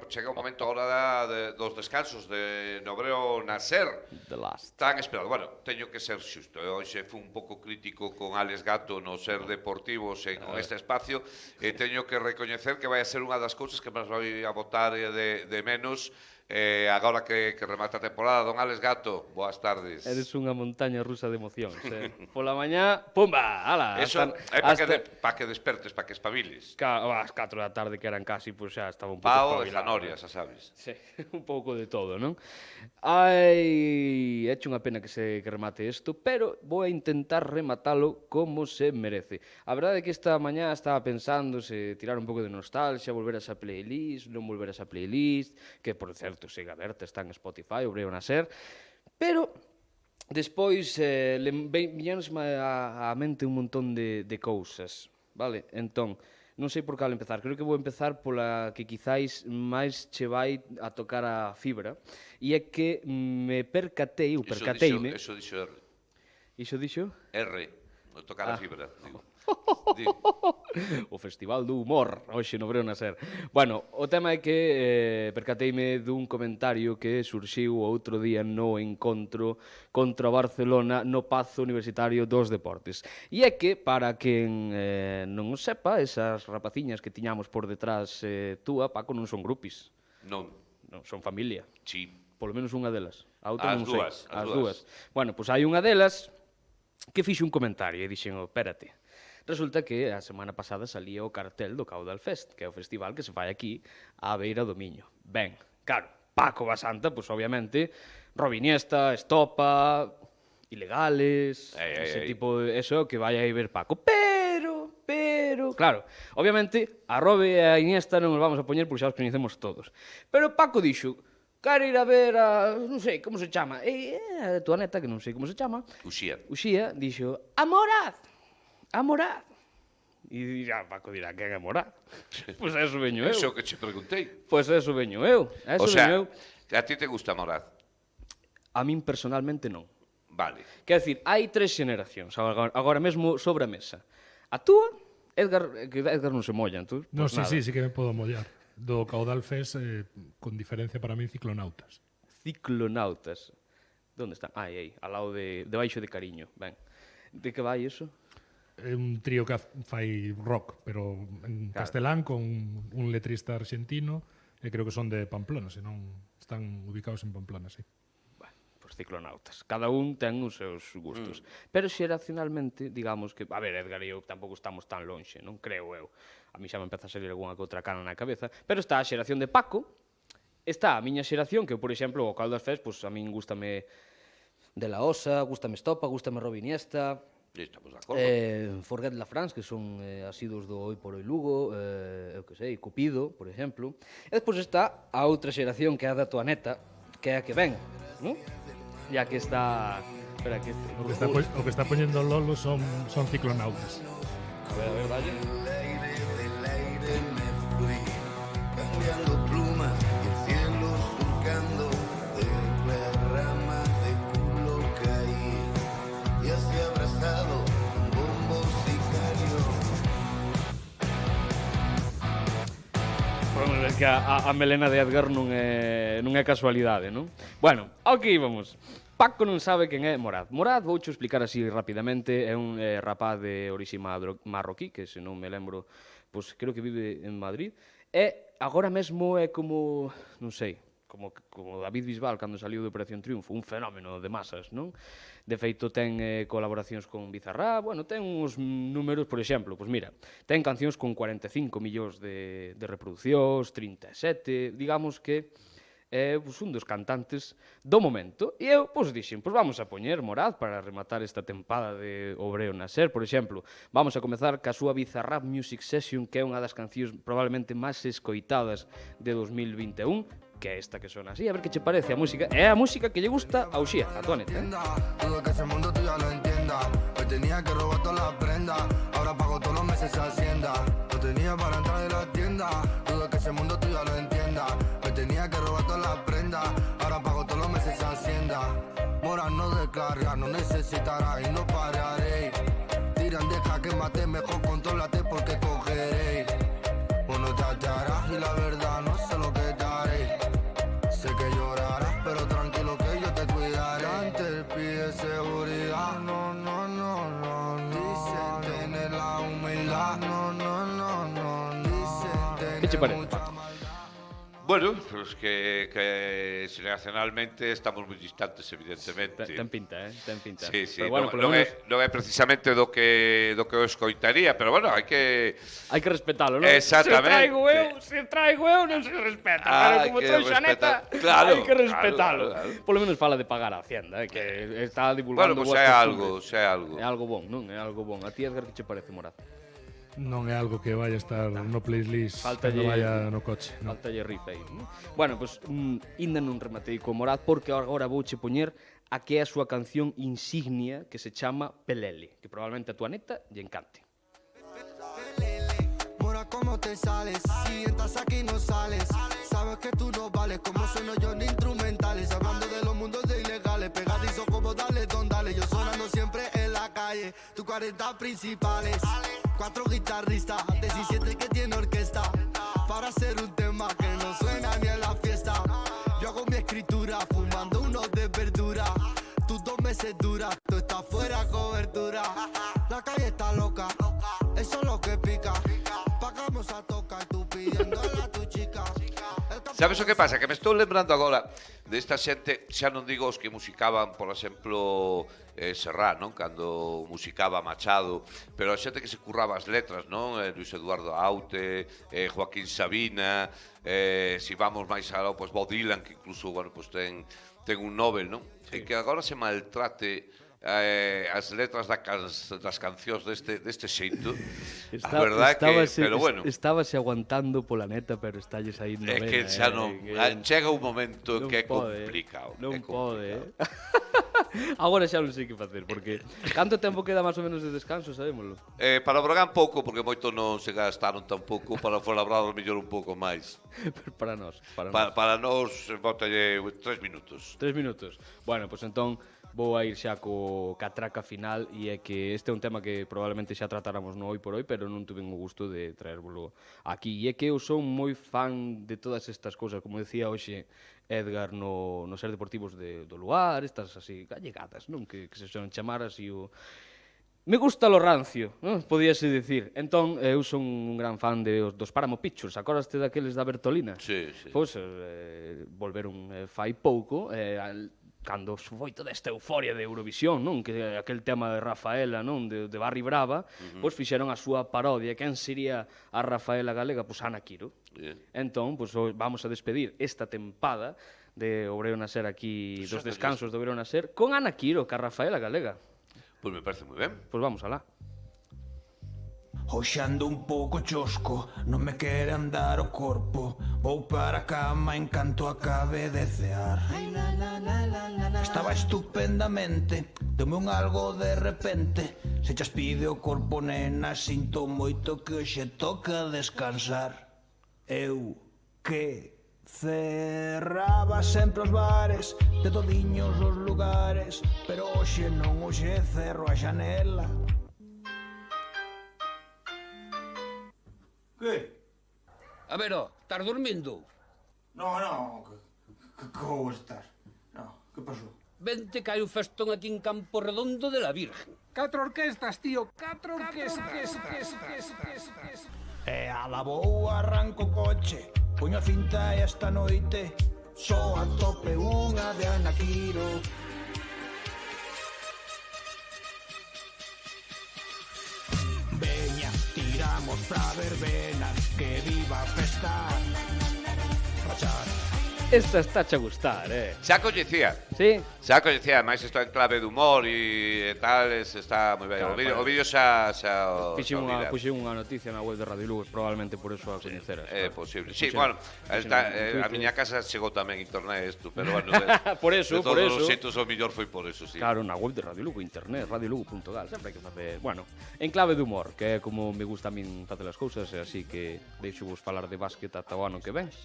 chega o momento agora dos descansos de Nobreo Nasser. The Last. Tan esperado. Bueno, teño que ser xusto. Hoxe fui un pouco crítico con Alex Gato no Ser Deportivos e con este espacio. E teño que recoñecer que vai a ser unha das cousas que máis vai a botar de menos agora que remata a temporada. Don Alex Gato, boas tardes. Eres unha montaña rusa de emocións, Pola mañá, pumba, ala. Eso é para que despertes, para que espabiles. Ás 4 da tarde que eran casi, pois xa estaba un pouco Pao e espabilado. zanahoria, xa sabes. Sí, un pouco de todo, non? Ai, eche unha pena que remate isto, pero vou a intentar rematalo como se merece. A verdade é que esta mañá estaba pensando se tirar un pouco de nostalgia, volver a esa playlist, non volver a esa playlist, que por certo siga aberta, está en Spotify, Obreo Nasser, pero despois viñanosme á mente un montón de cousas, vale? Entón, non sei por cal empezar, creo que vou empezar pola que quizáis máis che vai a tocar a fibra, e é que me percateime... Iso dixo R. Iso dixo? R, no tocar a fibra, digo. O Festival do Humor, hoxe no Obreo Nasser. Bueno, o tema é que percateime dun comentario que surxiu outro día no encontro contra o Barcelona no Pazo Universitario dos Deportes. E é que, para quen non o sepa, esas rapaciñas que tiñamos por detrás túa, Paco, non son grupis. Non. Non, son familia. Sí. Polo menos unha delas. A outra non sei. As dúas. Bueno, pois hai unha delas que fixe un comentario e dixen, espérate. Resulta que a semana pasada salía o cartel do Caudal Fest, que é o festival que se fai aquí á beira do Miño. Ben, claro, Paco Basanta, pois obviamente, Robiniesta, Estopa, Ilegales, ese tipo de... Eso é o que vai a ir ver Paco. Pero, claro, obviamente, a Robe e a Iniesta non nos vamos a poñer porque xa os coñecemos todos. Pero Paco dixo, quero ir a ver a... non sei, como se chama? E a tua neta, que non sei como se chama... Uxía, dixo, a Morad. E xa Paco dirá, quen é Morad? Pois eso veño eu. Eso que che preguntei. Pois eso veño eu. O sea, a ti te gusta Morad? A min personalmente non. Vale. Quer decir, hai 3 xeneracións agora mesmo sobre a mesa. A túa, Edgar non se molla, entón? Non, sí que me podo mollar. Do Caudal Fest, con diferencia para min, Ciclonautas. Ciclonautas. Donde están? Aí, ao lado de baixo de Cariño. Ben. De que vai iso? É un trío que fai rock, pero en castelán, con un letrista argentino, e creo que son de Pamplona, senón están ubicados en Pamplona, sí. Bueno, pois Ciclonautas. Cada un ten os seus gustos. Pero xeracionalmente, digamos que... A ver, Edgar e eu tampouco estamos tan lonxe, non creo eu. A mí xa me empeza a salir algunha que outra cana na cabeza. Pero está a xeración de Paco, está a miña xeración, que, por exemplo, o Caldas Fest, pois a min gústame De La Osa, gústame Estopa, gústame Robiniesta... Estamos de acordo. Forget La France, que son asidos do Hoy por Hoy Lugo, eu que sei, Cupido, por exemplo. E despois está a outra xeración que é a da tua neta, que é a que ven, non? Ya que está... Espera, que... O que está poñendo Lolo son Ciclonautas. A ver, dalle. Cambiando plumas y el cielo surcando de la rama de culo caí y así abrazado un bombo sicario. Podemos ver que a melena de Edgar non é casualidade, non? Bueno, ao que íbamos. Paco non sabe quen é Morad. Morad, voucho explicar así rapidamente, é un rapaz de orixe marroquí, que se non me lembro, pois creo que vive en Madrid, e agora mesmo é como, non sei, como David Bisbal cando saliu de Operación Triunfo, un fenómeno de masas, non? De feito, ten colaboracións con Bizarrap, bueno, ten uns números, por exemplo, pois mira, ten cancións con 45 millóns de reproduccións, 37, digamos que é un dos cantantes do momento. E eu, pois, dixen, pois vamos a poñer Morad para rematar esta tempada de Obreo Nasser, por exemplo. Vamos a comezar ca súa Bizarrap Music Session, que é unha das cancións probablemente máis escoitadas de 2021, que é esta que sona así. A ver que che parece a música. É a música que lle gusta a Uxía, a tua neta. Todo que ese mundo tú ya lo entienda. Hoy tenía que robar todas las prendas, ahora pago todos los meses Hacienda. Lo tenía para entrar de la tienda, todo que ese mundo tú ya lo entienda. Hoy tenía que robar todas las prendas, ahora pago todos los meses Hacienda. Mora no descarga, no necesitará y no pararé. Tiran, deja que mate, mejor contrólate porque cogeré. Bueno, te hallarás y la verdad no sé lo que te hará. parece, mucha Paco? maldad. Bueno, pues que xeracionalmente estamos moi distantes, evidentemente. Ten pinta, ten pinta. Sí, sí, Pero bueno, non, polo non, menos non é precisamente do que eu escoitaría, pero bueno, hai que... hai que respetalo, non? Exactamente. Se traigo eu non se respeta, Ah, pero como hai que trouxa neta, respetar. Claro, hai que respetalo. claro, claro. Polo menos fala de pagar a Hacienda, que está divulgando Bueno, pues boas é costumbres. algo. É algo bon, non? É algo bon. A ti, Edgar, que che parece, Morad? Non é algo que vaya a estar no playlist Faltalle- cando vaya no coche. Non. Faltalle riff aí. Bueno, pues ainda non rematei co Morad porque agora vouche poñer a que é a súa canción insignia que se chama Pelele, que probablemente a túa neta lle encante. Mora, ¿cómo te sales? Si entras aquí no sales. Sabes que tú no vales, como sueno yo en instrumentales. Hablando de los mundos de ilegales, pegadizo como dale, don dale. Yo sonando siempre en la calle, tu 40 principales. 4 guitarristas, 17 que tiene orquesta. Para hacer un tema que no suena ni en la fiesta. Yo hago mi escritura, fumando unos de verdura. Tus 2 meses duras, tú estás fuera cobertura. La calle está loca, eso es lo que pica. Pagamos a tocar, tú pidiéndole a tu chica. Sabes o que pasa? Que me estou lembrando agora desta xente, xa non digo os que musicaban, por exemplo, Serrat, non? Cando musicaba Machado, pero a xente que se curraba as letras, non? Luis Eduardo Aute, Joaquín Sabina, si vamos máis aló, pues Bob Dylan, que incluso, bueno, pues ten un Nobel, non? E que agora se maltrate as letras das cancións deste xeito, a verdade que, pero bueno, Estábase aguantando pola neta, pero estalles aí é que xa non, chega un momento que é complicado. Non é pode, complicado. Agora xa non sei que facer, porque canto tempo queda máis ou menos de descanso, sabémoslo? Para o Bragán pouco, porque moito non se gastaron tampouco, para o Fuenlabrada mellor un pouco máis. Pero para nós, Para nós, bótalle 3 minutos. 3 minutos. Bueno, pois entón vou a ir xa ca traca final e é que este é un tema que probablemente xa tratáramos no Hoy por Hoy, pero non tuve o gusto de traérvolo aquí. E é que eu son moi fan de todas estas cousas, como decía hoxe Edgar no Ser Deportivos do Luar, estas así gallegadas, non? Que se son chamar así o... Me gusta lo rancio, non? Podíase dicir. Entón, eu son un gran fan dos Páramo Pictures. Acordaste daqueles da Bertolina? Sí, sí. Pois volveron fai pouco, cando foi toda esta euforia de Eurovisión, non? Que aquel tema de Rafaela, non? De Barry Brava, pois fixeron a súa parodia. Quen sería a Rafaela galega? Pois Ana Quiro. Bien. Entón, pois vamos a despedir esta tempada de Obreo Naser aquí, dos descansos de Obreo Naser, con Ana Quiro, que a Rafaela galega. Pois me parece moi ben. Pois vamos alá. Hoxe ando un pouco chosco, non me quere andar o corpo. Vou para a cama en canto acabe de cear. Estaba estupendamente, deume un algo de repente. Se chas pide o corpo, nena, sinto moito que hoxe toca descansar. Eu que cerraba sempre os bares, de todiños os lugares, pero hoxe non, hoxe cerro a xanela. Que? A ver, estás dormindo? No, que como estás? No, que pasou? Vente que hai un festón aquí en Campo Redondo de la Virgen. 4 orquestas, tío, 4 orquestas. E alabou arranco o coche, poño a cinta e esta noite só a tope unha de Ana Quiro. Veña, tiramos pra verbena, que viva a festa. Rachar. Esta está a gustar, Xa coñecía. Sí? Xa coñecía, máis isto en clave de humor e tal, está moi ben. Claro, O vídeo xa Puxen xa unha noticia na web de Radio Lugo, probablemente por eso a coñeceras. É posible. Sí, Puxen- bueno, puxen está, en a Twitter. miña casa chegou tamén internet isto, pero bueno, Por eso, de por todos eso. os xeitos o mellor foi por eso, sí. Claro, na web de Radio Lugo, internet, radiolugo.gal, sempre hai que facer, bueno, en clave de humor, que é como me gusta a min facer as cousas, e así que deixo vos falar de básquet ata o ano que ven.